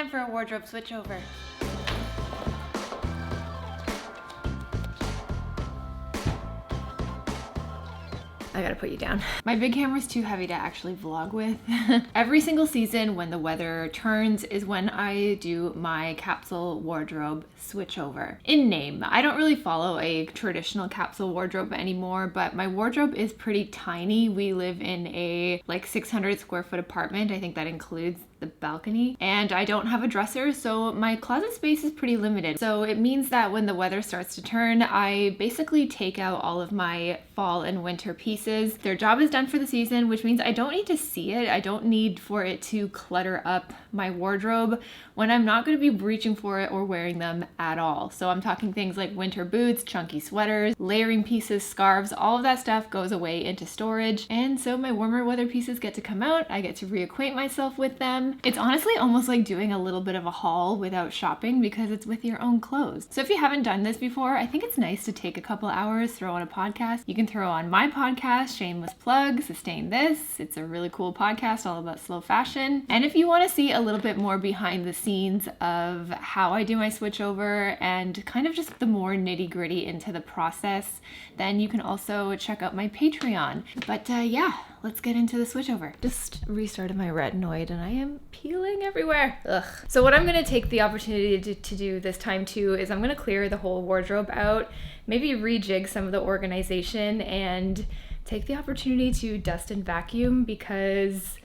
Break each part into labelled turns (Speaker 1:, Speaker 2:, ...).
Speaker 1: time for a wardrobe switchover. I gotta put you down. My big camera's too heavy to actually vlog with. Every single season when the weather turns is when I do my capsule wardrobe switchover. In name, I don't really follow a traditional capsule wardrobe anymore, but my wardrobe is pretty tiny. We live in a like 600 square foot apartment. I think that includes the balcony, and I don't have a dresser, so my closet space is pretty limited. So it means that when the weather starts to turn, I basically take out all of my fall and winter pieces. Their job is done for the season, which means I don't need to see it. I don't need for it to clutter up my wardrobe when I'm not going to be reaching for it or wearing them at all. So I'm talking things like winter boots, chunky sweaters, layering pieces, scarves, all of that stuff goes away into storage. And so my warmer weather pieces get to come out. I get to reacquaint myself with them. It's honestly almost like doing a little bit of a haul without shopping because it's with your own clothes. So if you haven't done this before, I think it's nice to take a couple hours, throw on a podcast. You can throw on my podcast, shameless plug, Sustain This. It's a really cool podcast all about slow fashion. And if you want to see a little bit more behind the scenes of how I do my switchover and kind of just the more nitty gritty into the process, then you can also check out my Patreon. But yeah, let's get into the switchover. Just restarted my retinoid and I am peeling everywhere. Ugh. So what I'm gonna take the opportunity to do this time too is I'm gonna clear the whole wardrobe out, maybe rejig some of the organization, and take the opportunity to dust and vacuum because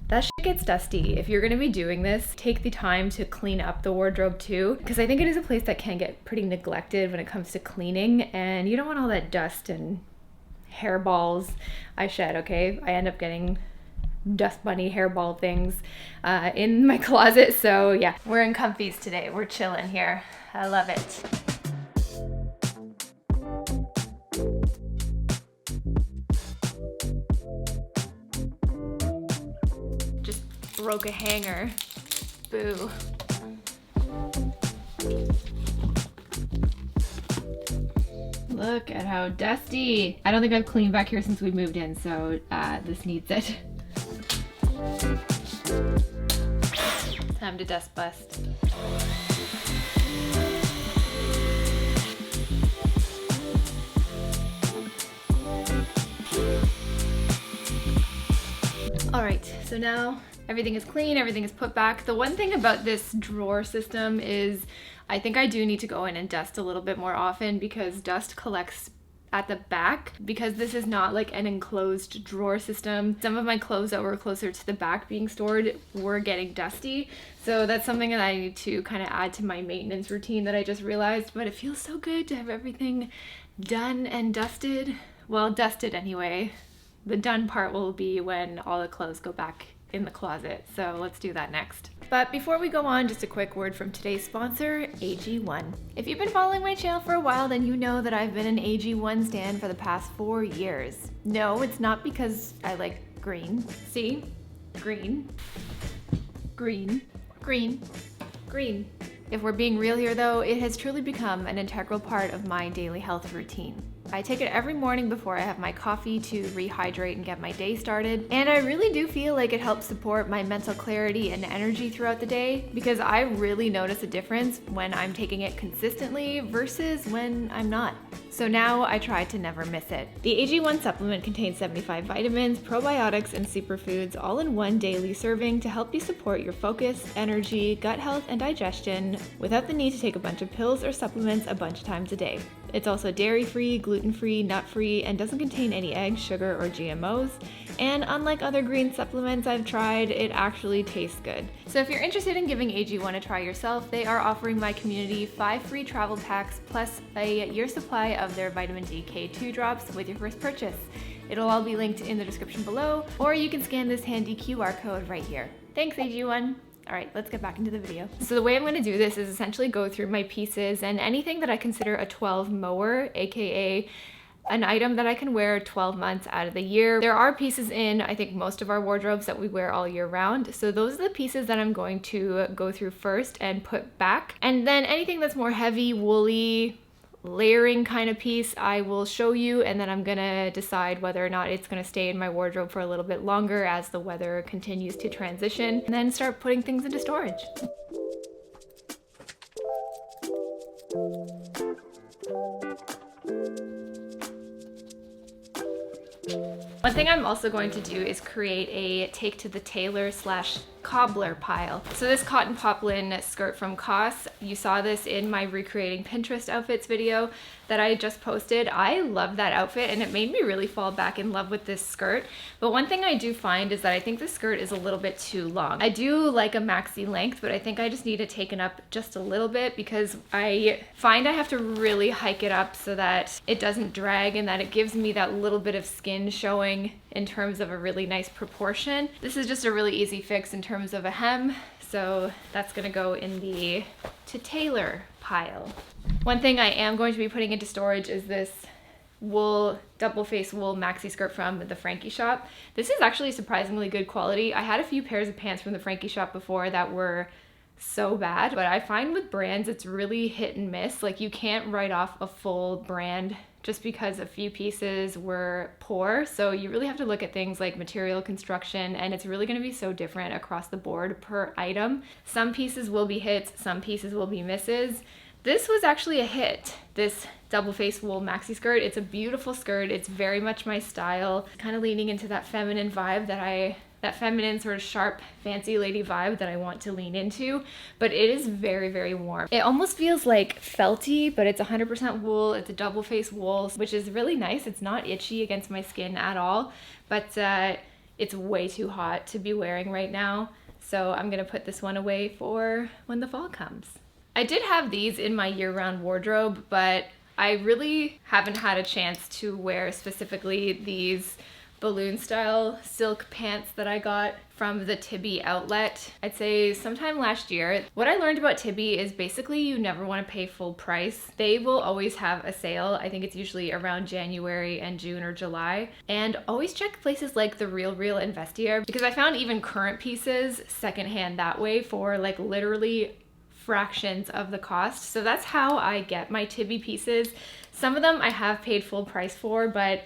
Speaker 1: that shit gets dusty. If you're gonna be doing this, take the time to clean up the wardrobe too, because I think it is a place that can get pretty neglected when it comes to cleaning, and you don't want all that dust and hairballs. I shed, okay? I end up getting dust bunny hairball things in my closet. So yeah, we're in comfies today. We're chilling here. I love it. Just broke a hanger. Boo. Look at how dusty. I don't think I've cleaned back here since we moved in, so this needs it. Time to dust bust. All right, so now everything is clean, everything is put back. The one thing about this drawer system is I think I do need to go in and dust a little bit more often because dust collects at the back, because this is not like an enclosed drawer system. Some of my clothes that were closer to the back being stored were getting dusty. So that's something that I need to kind of add to my maintenance routine that I just realized, but it feels so good to have everything done and dusted. Well, dusted anyway. The done part will be when all the clothes go back in the closet. So let's do that next. But before we go on, just a quick word from today's sponsor, AG1. If you've been following my channel for a while, then you know that I've been an AG1 stan for the past 4 years. No, it's not because I like green. See? Green. Green. Green. Green. If we're being real here though, it has truly become an integral part of my daily health routine. I take it every morning before I have my coffee to rehydrate and get my day started. And I really do feel like it helps support my mental clarity and energy throughout the day, because I really notice a difference when I'm taking it consistently versus when I'm not. So now I try to never miss it. The AG1 supplement contains 75 vitamins, probiotics, and superfoods all in one daily serving to help you support your focus, energy, gut health, and digestion without the need to take a bunch of pills or supplements a bunch of times a day. It's also dairy-free, gluten-free, nut-free, and doesn't contain any eggs, sugar, or GMOs. And unlike other green supplements I've tried, it actually tastes good. So if you're interested in giving AG1 a try yourself, they are offering my community 5 free travel packs plus a year supply of their vitamin D K2 drops with your first purchase. It'll all be linked in the description below, or you can scan this handy QR code right here. Thanks, AG1. All right, let's get back into the video. So the way I'm gonna do this is essentially go through my pieces and anything that I consider a 12 mower, AKA an item that I can wear 12 months out of the year. There are pieces in, I think, most of our wardrobes that we wear all year round. So those are the pieces that I'm going to go through first and put back. And then anything that's more heavy, woolly, layering kind of piece I will show you, and then I'm gonna decide whether or not it's gonna stay in my wardrobe for a little bit longer as the weather continues to transition, and then start putting things into storage. One thing I'm also going to do is create a take to the tailor / cobbler pile. So this cotton poplin skirt from COS, you saw this in my recreating Pinterest outfits video that I just posted. I love that outfit and it made me really fall back in love with this skirt. But one thing I do find is that I think this skirt is a little bit too long. I do like a maxi length, but I think I just need to take it up just a little bit because I find I have to really hike it up so that it doesn't drag and that it gives me that little bit of skin showing in terms of a really nice proportion. This is just a really easy fix in terms of a hem, so that's gonna go in the to tailor pile. One thing I am going to be putting into storage is this wool, double face wool maxi skirt from the Frankie shop. This is actually surprisingly good quality. I had a few pairs of pants from the Frankie shop before that were so bad, but I find with brands it's really hit and miss. Like you can't write off a full brand just because a few pieces were poor. So you really have to look at things like material construction, and it's really gonna be so different across the board per item. Some pieces will be hits, some pieces will be misses. This was actually a hit, this double face wool maxi skirt. It's a beautiful skirt. It's very much my style, kind of leaning into that feminine vibe that feminine sort of sharp, fancy lady vibe that I want to lean into, but it is very, very warm. It almost feels like felty, but it's 100% wool. It's a double face wool, which is really nice. It's not itchy against my skin at all, but it's way too hot to be wearing right now. So I'm gonna put this one away for when the fall comes. I did have these in my year-round wardrobe, but I really haven't had a chance to wear specifically these balloon style silk pants that I got from the Tibby outlet, I'd say sometime last year. What I learned about Tibby is basically you never want to pay full price. They will always have a sale. I think it's usually around January and June or July. And always check places like The Real Real and Vestiaire, because I found even current pieces secondhand that way for like literally fractions of the cost. So that's how I get my Tibby pieces. Some of them I have paid full price for, but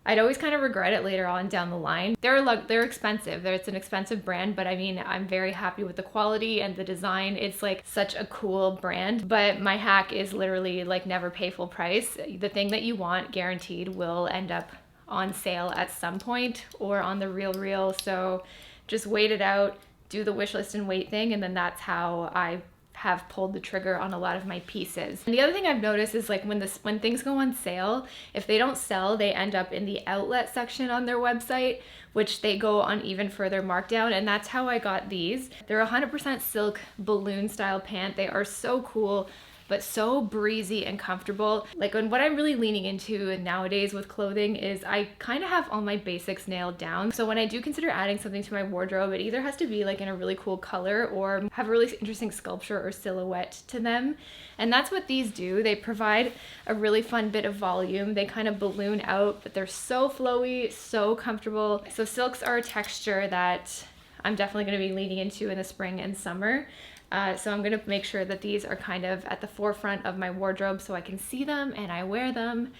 Speaker 1: I'd always kind of regret it later on down the line. They're expensive. It's an expensive brand, but I mean, I'm very happy with the quality and the design. It's like such a cool brand, but my hack is literally like never pay full price. The thing that you want guaranteed will end up on sale at some point or on The Real Real. So just wait it out, do the wish list and wait thing, and then that's how I have pulled the trigger on a lot of my pieces. And the other thing I've noticed is like when things go on sale, if they don't sell, they end up in the outlet section on their website, which they go on even further markdown. And that's how I got these. They're 100% silk balloon style pant. They are so cool, but so breezy and comfortable. Like, and what I'm really leaning into nowadays with clothing is I kind of have all my basics nailed down. So when I do consider adding something to my wardrobe, it either has to be like in a really cool color or have a really interesting sculpture or silhouette to them. And that's what these do. They provide a really fun bit of volume. They kind of balloon out, but they're so flowy, so comfortable. So silks are a texture that I'm definitely gonna be leaning into in the spring and summer. So I'm gonna make sure that these are kind of at the forefront of my wardrobe so I can see them and I wear them,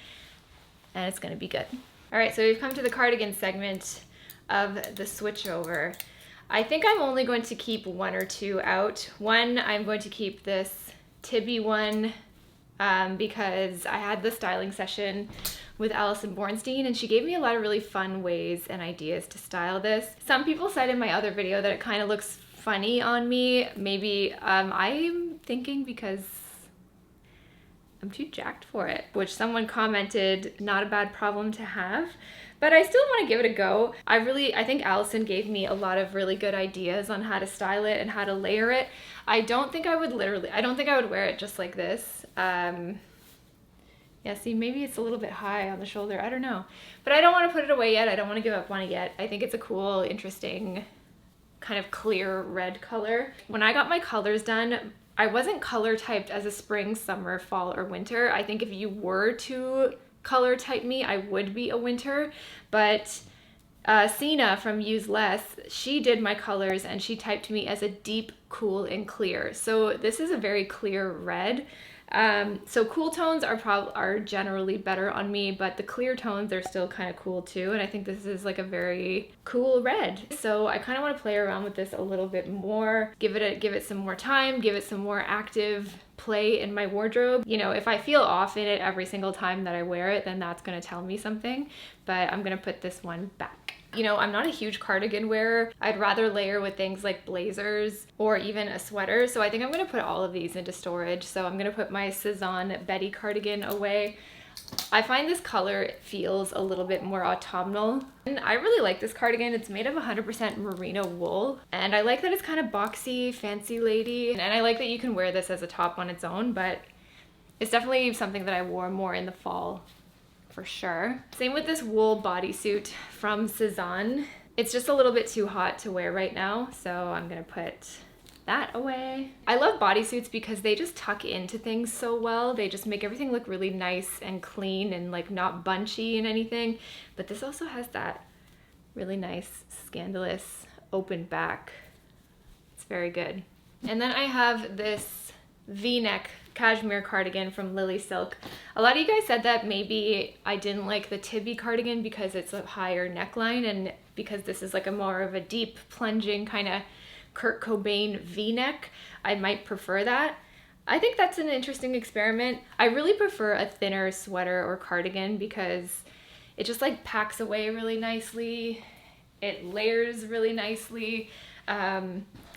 Speaker 1: and it's gonna be good. All right, so we've come to the cardigan segment of the switchover. I think I'm only going to keep one or two out. One, I'm going to keep this Tibby one because I had the styling session with Allison Bornstein and she gave me a lot of really fun ways and ideas to style this. Some people said in my other video that it kind of looks funny on me. Maybe I'm thinking because I'm too jacked for it, which someone commented, not a bad problem to have, but I still want to give it a go. I think Allison gave me a lot of really good ideas on how to style it and how to layer it. I don't think I would wear it just like this. Yeah, see, maybe it's a little bit high on the shoulder. I don't know, but I don't want to put it away yet. I don't want to give up on it yet. I think it's a cool, interesting, kind of clear red color. When I got my colors done, I wasn't color typed as a spring, summer, fall, or winter. I think if you were to color type me, I would be a winter, but Sina from Use Less, she did my colors and she typed me as a deep, cool, and clear. So this is a very clear red. So cool tones are generally better on me, but the clear tones are still kind of cool too. And I think this is like a very cool red. So I kind of want to play around with this a little bit more, give it some more time, give it some more active play in my wardrobe. You know, if I feel off in it every single time that I wear it, then that's going to tell me something. But I'm going to put this one back. You know, I'm not a huge cardigan wearer. I'd rather layer with things like blazers or even a sweater. So I think I'm going to put all of these into storage. So I'm going to put my Cezanne Betty cardigan away. I find this color feels a little bit more autumnal. And I really like this cardigan. It's made of 100% merino wool. And I like that it's kind of boxy, fancy lady. And I like that you can wear this as a top on its own, but it's definitely something that I wore more in the fall. For sure. Same with this wool bodysuit from Cezanne. It's just a little bit too hot to wear right now, so I'm gonna put that away. I love bodysuits because they just tuck into things so well. They just make everything look really nice and clean and like not bunchy and anything. But this also has that really nice, scandalous open back. It's very good. And then I have this V-neck cashmere cardigan from Lily Silk. A lot of you guys said that maybe I didn't like the Tibby cardigan because it's a higher neckline, and because this is like a more of a deep plunging kind of Kurt Cobain V-neck, I might prefer that. I think that's an interesting experiment. I really prefer a thinner sweater or cardigan because it just like packs away really nicely. It layers really nicely.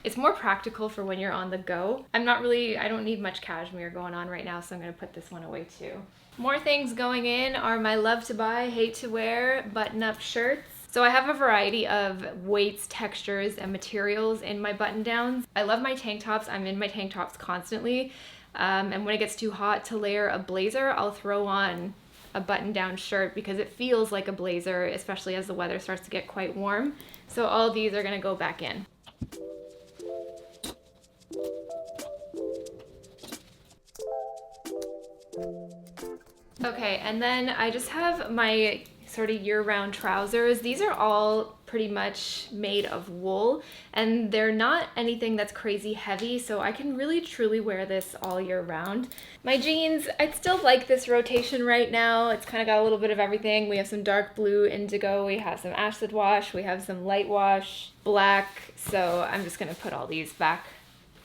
Speaker 1: It's more practical for when you're on the go. I don't need much cashmere going on right now, so I'm gonna put this one away too. More things going in are my love to buy, hate to wear button-up shirts. So I have a variety of weights, textures, and materials in my button-downs. I love my tank tops. I'm in my tank tops constantly. And when it gets too hot to layer a blazer, I'll throw on a button-down shirt because it feels like a blazer, especially as the weather starts to get quite warm. So all of these are gonna go back in. Okay, and then I just have my sort of year-round trousers. These are all pretty much made of wool, and they're not anything that's crazy heavy, so I can really truly wear this all year round. My jeans, I'd still like this rotation right now. It's kind of got a little bit of everything. We have some dark blue indigo, we have some acid wash, we have some light wash, black, so I'm just gonna put all these back.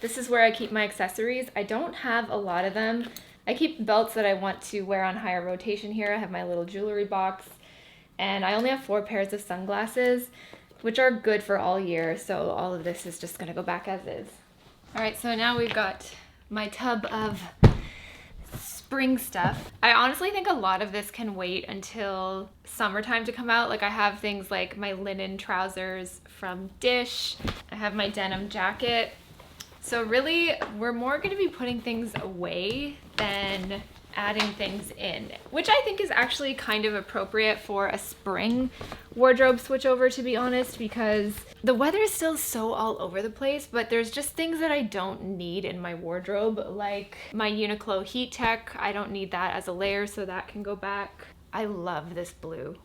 Speaker 1: This is where I keep my accessories. I don't have a lot of them. I keep belts that I want to wear on higher rotation here. I have my little jewelry box, and I only have 4 pairs of sunglasses, which are good for all year, so all of this is just gonna go back as is. All right, so now we've got my tub of spring stuff. I honestly think a lot of this can wait until summertime to come out. Like I have things like my linen trousers from Dish. I have my denim jacket. So really, we're more gonna be putting things away than adding things in, which I think is actually kind of appropriate for a spring wardrobe switchover, to be honest, because the weather is still so all over the place, but there's just things that I don't need in my wardrobe, like my Uniqlo Heat Tech. I don't need that as a layer, so that can go back. I love this blue.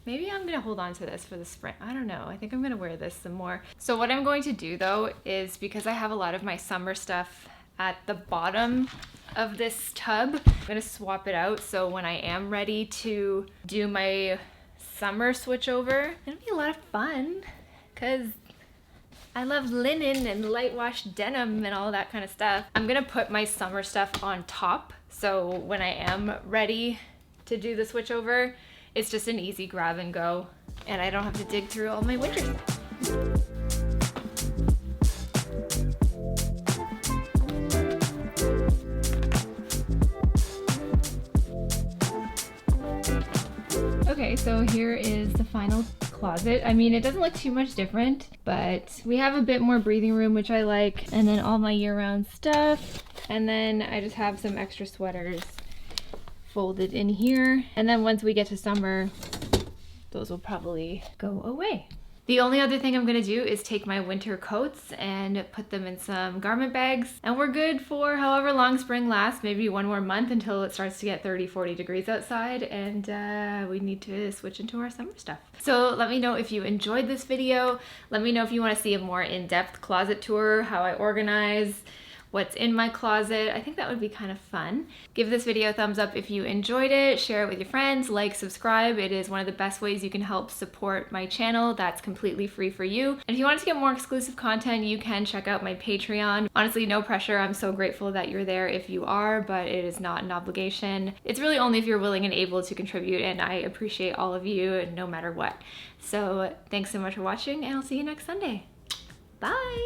Speaker 1: Maybe I'm gonna hold on to this for the spring. I don't know. I think I'm gonna wear this some more. So what I'm going to do though is, because I have a lot of my summer stuff at the bottom of this tub, I'm gonna swap it out. So when I am ready to do my summer switchover, it'll be a lot of fun because I love linen and light wash denim and all that kind of stuff. I'm gonna put my summer stuff on top. So when I am ready to do the switchover, it's just an easy grab and go, and I don't have to dig through all my winter stuff. Okay, so here is the final closet. I mean, it doesn't look too much different, but we have a bit more breathing room, which I like, and then all my year-round stuff, and then I just have some extra sweaters folded in here, and then once we get to summer, those will probably go away. The only other thing I'm gonna do is take my winter coats and put them in some garment bags, and we're good for however long spring lasts, maybe one more month until it starts to get 30-40 degrees outside, and we need to switch into our summer stuff. So let me know if you enjoyed this video. Let me know if you want to see a more in-depth closet tour, how I organize, what's in my closet. I think that would be kind of fun. Give this video a thumbs up if you enjoyed it, share it with your friends, like, subscribe. It is one of the best ways you can help support my channel. That's completely free for you. And if you want to get more exclusive content, you can check out my Patreon. Honestly, no pressure. I'm so grateful that you're there if you are, but it is not an obligation. It's really only if you're willing and able to contribute, and I appreciate all of you no matter what. So thanks so much for watching, and I'll see you next Sunday. Bye!